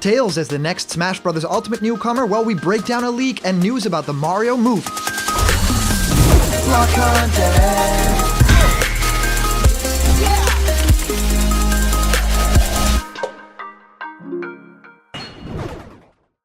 Tails as the next Smash Bros. Ultimate newcomer? Well, we break down a leak and news about the Mario movie. Block content.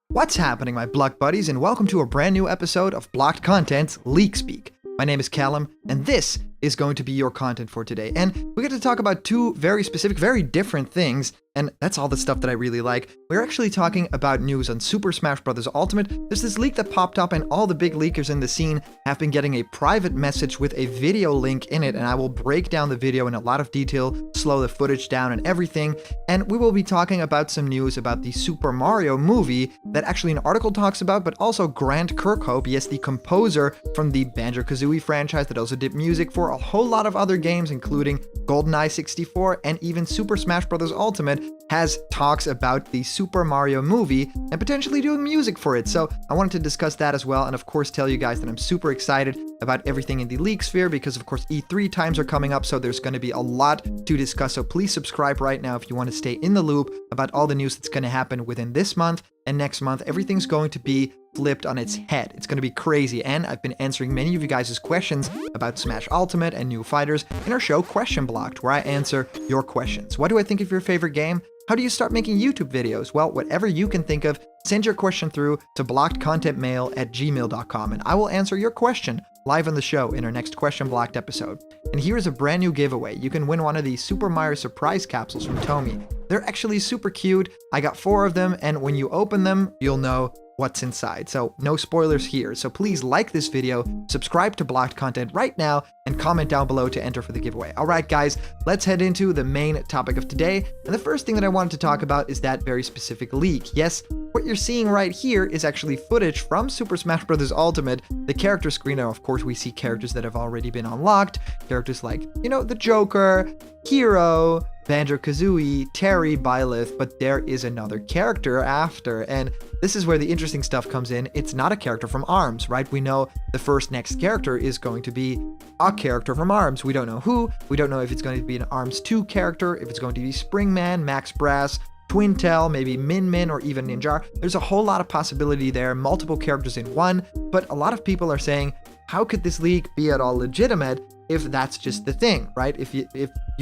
What's happening, my Block buddies, and welcome to a brand new episode of Blocked Content's Leak Speak. My name is Callum, and this is going to be your content for today. And we get to talk about two very specific, very different things, and that's all the stuff that I really like. We're actually talking about news on Super Smash Bros. Ultimate. There's this leak that popped up, and all the big leakers in the scene have been getting a private message with a video link in it, and I will break down the video in a lot of detail, slow the footage down and everything, and we will be talking about some news about the Super Mario movie that actually an article talks about, but also Grant Kirkhope, yes, the composer from the Banjo-Kazooie franchise that also did music for a whole lot of other games, including GoldenEye 64 and even Super Smash Bros. Ultimate, has talks about the Super Mario movie and potentially doing music for it. So I wanted to discuss that as well, and of course tell you guys that I'm super excited about everything in the leak sphere because of course E3 times are coming up, so there's going to be a lot to discuss. So please subscribe right now if you want to stay in the loop about all the news that's going to happen within this month and next month. Everything's going to be flipped on its head. It's going to be crazy, and I've been answering many of you guys' questions about Smash Ultimate and new fighters in our show Question Blocked, where I answer your questions. What do I think of your favorite game? How do you start making YouTube videos? Well, whatever you can think of, send your question through to blockedcontentmail@gmail.com, and I will answer your question live on the show in our next Question Blocked episode. And here's a brand new giveaway. You can win one of these Super Mario surprise capsules from Tomy. They're actually super cute. I got 4 of them, and when you open them, you'll know what's inside. So no spoilers here. So please like this video, subscribe to Blocked Content right now, and comment down below to enter for the giveaway. All right, guys, let's head into the main topic of today. And the first thing that I wanted to talk about is that very specific leak. Yes, what you're seeing right here is actually footage from Super Smash Bros. Ultimate, the character screen. Now, of course, we see characters that have already been unlocked, characters like, you know, the Joker, Hero, Banjo-Kazooie, Terry, Byleth, but there is another character after, and this is where the interesting stuff comes in. It's not a character from ARMS, right? We know the first next character is going to be a character from ARMS. We don't know who. We don't know if it's going to be an ARMS 2 character, if it's going to be Springman, Max Brass, Twintel, maybe Min Min, or even Ninjar. There's a whole lot of possibility there, multiple characters in one, but a lot of people are saying, how could this leak be at all legitimate if that's just the thing, right? If you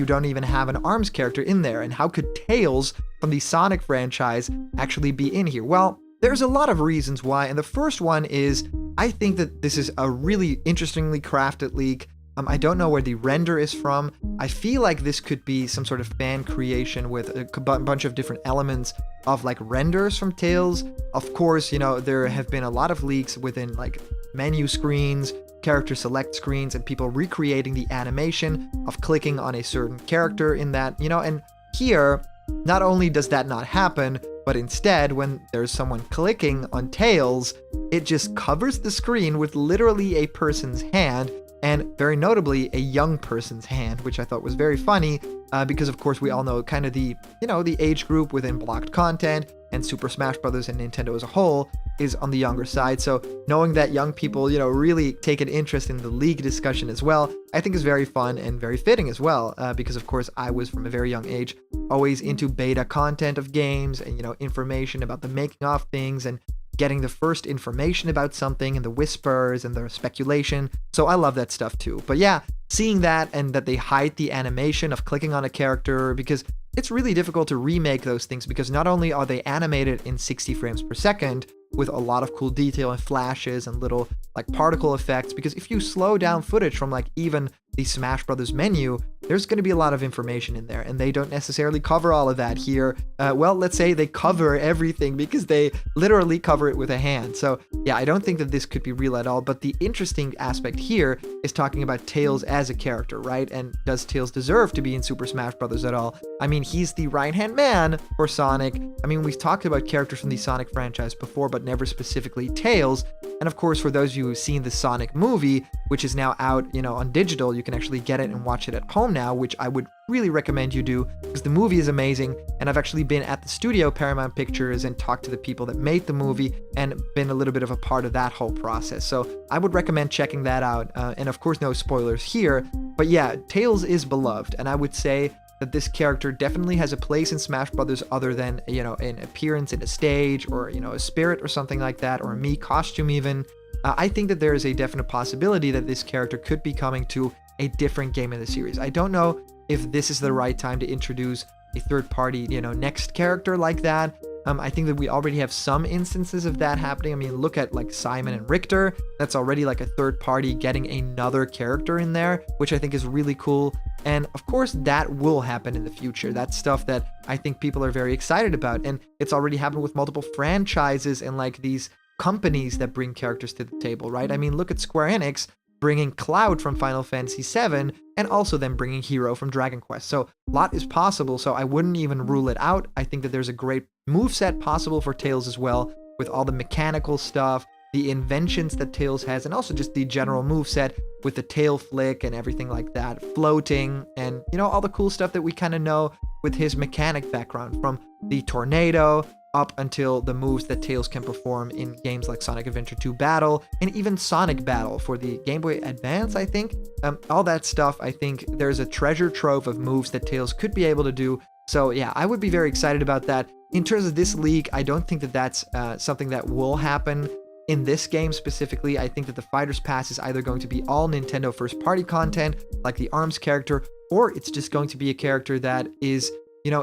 don't even have an ARMS character in there, and how could Tails from the Sonic franchise actually be in here? Well, there's a lot of reasons why, and the first one is I think that this is a really interestingly crafted leak. I don't know where the render is from. I feel like this could be some sort of fan creation with a bunch of different elements of like renders from Tails. Of course, you know, there have been a lot of leaks within like menu screens, character select screens, and people recreating the animation of clicking on a certain character in that, you know, and here, not only does that not happen, but instead, when there's someone clicking on Tails, it just covers the screen with literally a person's hand, and very notably, a young person's hand, which I thought was very funny, because of course we all know kind of the, you know, the age group within Blocked Content and Super Smash Bros. And Nintendo as a whole is on the younger side. So knowing that young people, you know, really take an interest in the league discussion as well, I think is very fun and very fitting as well, because of course I was from a very young age always into beta content of games and, you know, information about the making of things and getting the first information about something and the whispers and the speculation. So I love that stuff too. But yeah, seeing that and that they hide the animation of clicking on a character, because it's really difficult to remake those things, because not only are they animated in 60 frames per second with a lot of cool detail and flashes and little like particle effects, because if you slow down footage from like even the Smash Brothers menu, there's going to be a lot of information in there, and they don't necessarily cover all of that here. Well, let's say they cover everything because they literally cover it with a hand. So yeah, I don't think that this could be real at all, but the interesting aspect here is talking about Tails as a character, right? And does Tails deserve to be in Super Smash Bros. At all? I mean, he's the right-hand man for Sonic. I mean, we've talked about characters from the Sonic franchise before, but never specifically Tails. And of course, for those of you who've seen the Sonic movie, which is now out, you know, on digital, you can actually get it and watch it at home now, which I would really recommend you do, because the movie is amazing. And I've actually been at the studio Paramount Pictures and talked to the people that made the movie and been a little bit of a part of that whole process. So I would recommend checking that out. And of course, no spoilers here. But yeah, Tails is beloved, and I would say that this character definitely has a place in Smash Brothers other than, an appearance in a stage or, a spirit or something like that, or a Mii costume even. I think that there is a definite possibility that this character could be coming to a different game in the series. I don't know if this is the right time to introduce a third party, next character like that. I think that we already have some instances of that happening. I mean, look at like Simon and Richter. That's already like a third party getting another character in there, which I think is really cool. And of course, that will happen in the future. That's stuff that I think people are very excited about. And it's already happened with multiple franchises and like these companies that bring characters to the table, right? I mean, look at Square Enix bringing Cloud from Final Fantasy VII and also then bringing Hero from Dragon Quest. So a lot is possible, so I wouldn't even rule it out. I think that there's a great moveset possible for Tails as well, with all the mechanical stuff, the inventions that Tails has, and also just the general moveset with the tail flick and everything like that, floating, and all the cool stuff that we kind of know with his mechanic background, from the tornado up until the moves that Tails can perform in games like Sonic Adventure 2 Battle and even Sonic Battle for the Game Boy Advance, I think. All that stuff, I think there's a treasure trove of moves that Tails could be able to do. So yeah, I would be very excited about that. In terms of this leak, I don't think that that's something that will happen in this game specifically. I think that the Fighters Pass is either going to be all Nintendo first-party content, like the ARMS character, or it's just going to be a character that is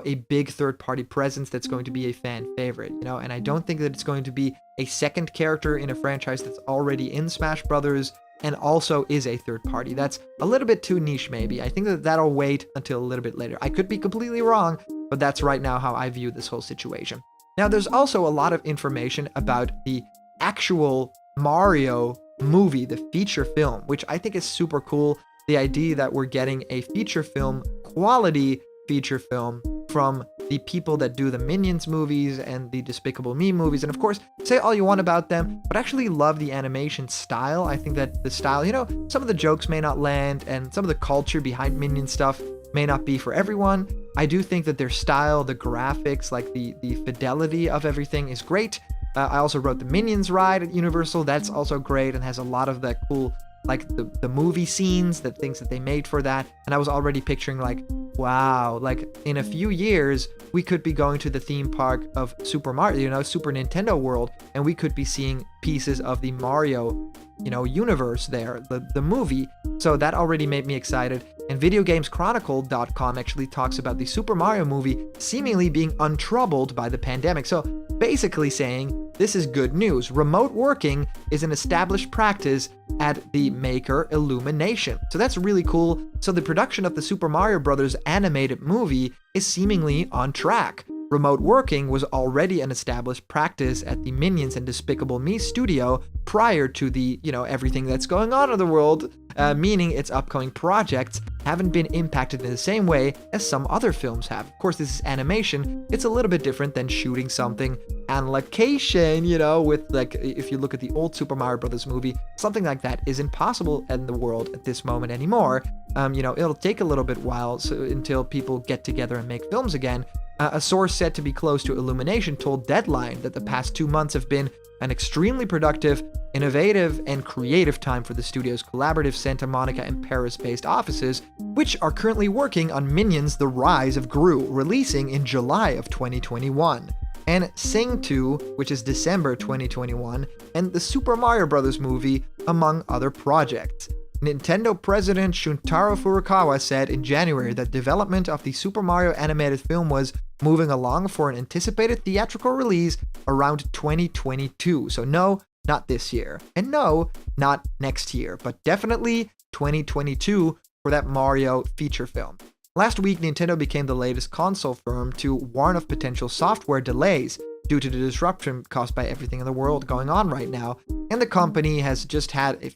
a big third-party presence that's going to be a fan favorite, and I don't think that it's going to be a second character in a franchise that's already in Smash Brothers and also is a third party. That's a little bit too niche, maybe. I think that that'll wait until a little bit later. I could be completely wrong, but that's right now how I view this whole situation. Now, there's also a lot of information about the actual Mario movie, the feature film, which I think is super cool. The idea that we're getting a feature film, quality feature film, from the people that do the Minions movies and the Despicable Me movies. And of course, say all you want about them, but actually love the animation style. I think that the style, some of the jokes may not land and some of the culture behind Minion stuff may not be for everyone. I do think that their style, the graphics, like the fidelity of everything is great. I also wrote the Minions ride at Universal. That's also great and has a lot of that cool, like the movie scenes, the things that they made for that. And I was already picturing like, wow, like in a few years, we could be going to the theme park of Super Mario, Super Nintendo World, and we could be seeing pieces of the Mario, universe there, the movie. So that already made me excited. And VideoGamesChronicle.com actually talks about the Super Mario movie seemingly being untroubled by the pandemic. So basically saying this is good news. Remote working is an established practice at the maker Illumination. So that's really cool. So the production of the Super Mario Bros. Animated movie is seemingly on track. Remote working was already an established practice at the Minions and Despicable Me studio prior to the, everything that's going on in the world, meaning its upcoming projects haven't been impacted in the same way as some other films have. Of course, this is animation. It's a little bit different than shooting something on location, with like, if you look at the old Super Mario Bros. Movie, something like that isn't possible in the world at this moment anymore. It'll take a little bit while until people get together and make films again. A source said to be close to Illumination told Deadline that the past 2 months have been an extremely productive, innovative, and creative time for the studio's collaborative Santa Monica and Paris-based offices, which are currently working on Minions: The Rise of Gru, releasing in July of 2021, and Sing 2, which is December 2021, and the Super Mario Bros. Movie, among other projects. Nintendo president Shuntaro Furukawa said in January that development of the Super Mario animated film was moving along for an anticipated theatrical release around 2022. So no, not this year. And no, not next year, but definitely 2022 for that Mario feature film. Last week, Nintendo became the latest console firm to warn of potential software delays due to the disruption caused by everything in the world going on right now, and the company has just had a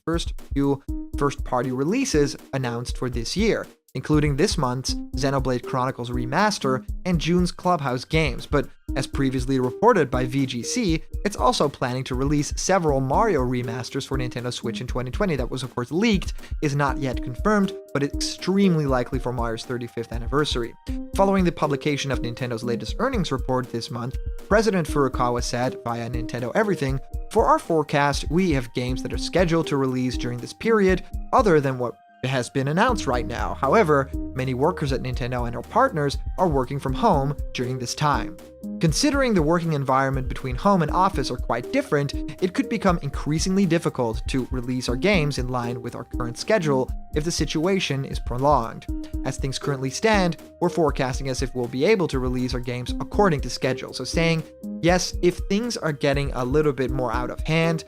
few first-party releases announced for this year, including this month's Xenoblade Chronicles Remaster and June's Clubhouse games. But as previously reported by VGC, it's also planning to release several Mario remasters for Nintendo Switch in 2020. That was of course leaked, is not yet confirmed, but it's extremely likely for Mario's 35th anniversary. Following the publication of Nintendo's latest earnings report this month, President Furukawa said via Nintendo Everything, "For our forecast, we have games that are scheduled to release during this period, other than what has been announced right now. However, many workers at Nintendo and our partners are working from home during this time. Considering the working environment between home and office are quite different, it could become increasingly difficult to release our games in line with our current schedule if the situation is prolonged. As things currently stand, we're forecasting as if we'll be able to release our games according to schedule. So saying, yes, if things are getting a little bit more out of hand,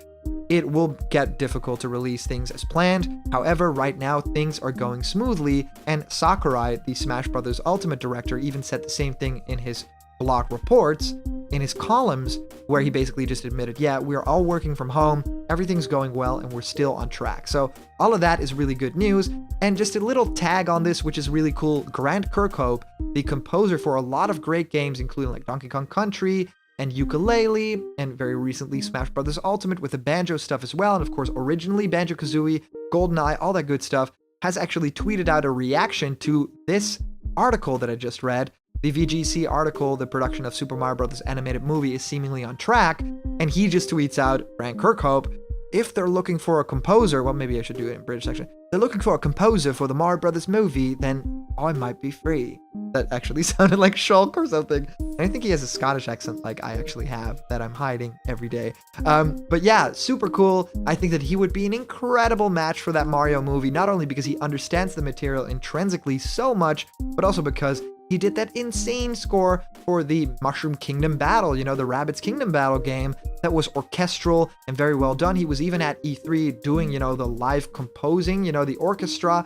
it will get difficult to release things as planned. However, right now things are going smoothly, and Sakurai, the Smash Bros. Ultimate director, even said the same thing in his blog reports, in his columns, where he basically just admitted, yeah, we're all working from home, everything's going well, and we're still on track. So all of that is really good news. And just a little tag on this, which is really cool, Grant Kirkhope, the composer for a lot of great games, including like Donkey Kong Country and Yooka-Laylee, and very recently Smash Bros. Ultimate with the banjo stuff as well, and of course originally Banjo-Kazooie, GoldenEye, all that good stuff, has actually tweeted out a reaction to this article that I just read. The VGC article, the production of Super Mario Bros. Animated movie, is seemingly on track, and he just tweets out, Grant Kirkhope, if they're looking for a composer, well, maybe I should do it in British section. They're looking for a composer for the Mario Brothers movie, then I might be free. That actually sounded like Shulk or something. And I think he has a Scottish accent like I actually have, that I'm hiding every day. But yeah, super cool. I think that he would be an incredible match for that Mario movie, not only because he understands the material intrinsically so much, but also because he did that insane score for the Mushroom Kingdom Battle, the Rabbids Kingdom Battle game that was orchestral and very well done. He was even at E3 doing, the live composing, the orchestra.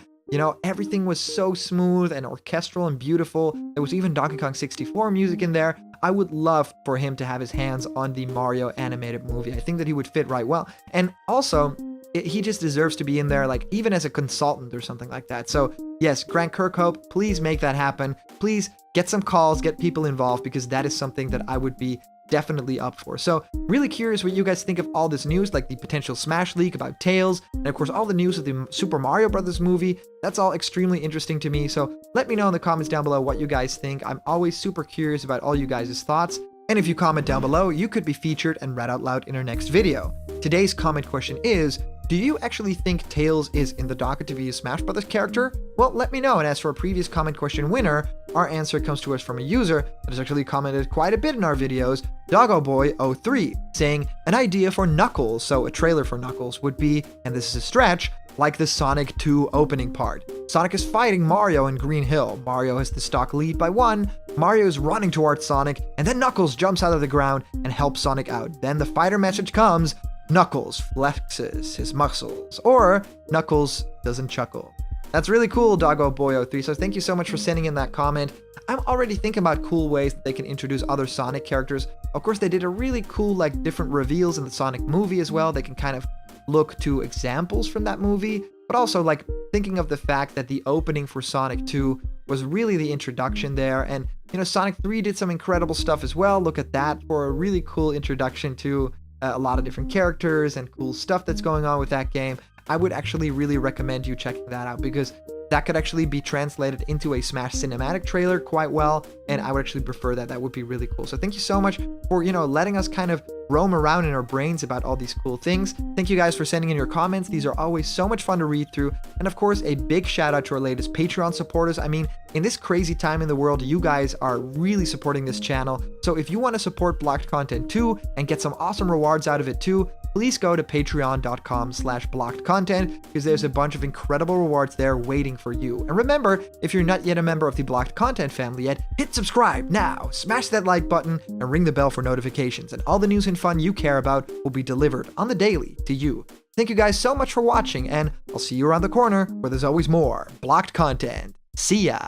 Everything was so smooth and orchestral and beautiful. There was even Donkey Kong 64 music in there. I would love for him to have his hands on the Mario animated movie. I think that he would fit right well. And also, he just deserves to be in there, like even as a consultant or something like that. So yes, Grant Kirkhope, please make that happen. Please get some calls, get people involved, because that is something that I would be definitely up for. So really curious what you guys think of all this news, like the potential Smash leak about Tails, and of course all the news of the Super Mario Brothers movie. That's all extremely interesting to me. So let me know in the comments down below what you guys think. I'm always super curious about all you guys' thoughts. And if you comment down below, you could be featured and read out loud in our next video. Today's comment question is, do you actually think Tails is in the docket to be a Smash Bros. Character? Well, let me know. And as for a previous comment question winner, our answer comes to us from a user that has actually commented quite a bit in our videos, DoggoBoy03, saying, an idea for Knuckles, so a trailer for Knuckles, would be, and this is a stretch, like the Sonic 2 opening part. Sonic is fighting Mario in Green Hill. Mario has the stock lead by 1. Mario is running towards Sonic, and then Knuckles jumps out of the ground and helps Sonic out. Then the fighter message comes, Knuckles flexes his muscles, or Knuckles doesn't chuckle. That's really cool, DoggoBoy03, so thank you so much for sending in that comment. I'm already thinking about cool ways that they can introduce other Sonic characters. Of course, they did a really cool, like, different reveals in the Sonic movie as well. They can kind of look to examples from that movie, but also, like, thinking of the fact that the opening for Sonic 2 was really the introduction there, and, Sonic 3 did some incredible stuff as well. Look at that for a really cool introduction to a lot of different characters and cool stuff that's going on with that game. I would actually really recommend you checking that out, because that could actually be translated into a Smash cinematic trailer quite well, and I would actually prefer that. That would be really cool. So thank you so much for, letting us kind of roam around in our brains about all these cool things. Thank you guys for sending in your comments. These are always so much fun to read through. And of course, a big shout out to our latest Patreon supporters. I mean, in this crazy time in the world, you guys are really supporting this channel. So if you want to support Blocked Content too and get some awesome rewards out of it too, please go to patreon.com/blockedcontent, because there's a bunch of incredible rewards there waiting for you. And remember, if you're not yet a member of the Blocked Content family yet, hit subscribe now, smash that like button, and ring the bell for notifications, and all the news and fun you care about will be delivered on the daily to you. Thank you guys so much for watching, and I'll see you around the corner where there's always more Blocked Content. See ya!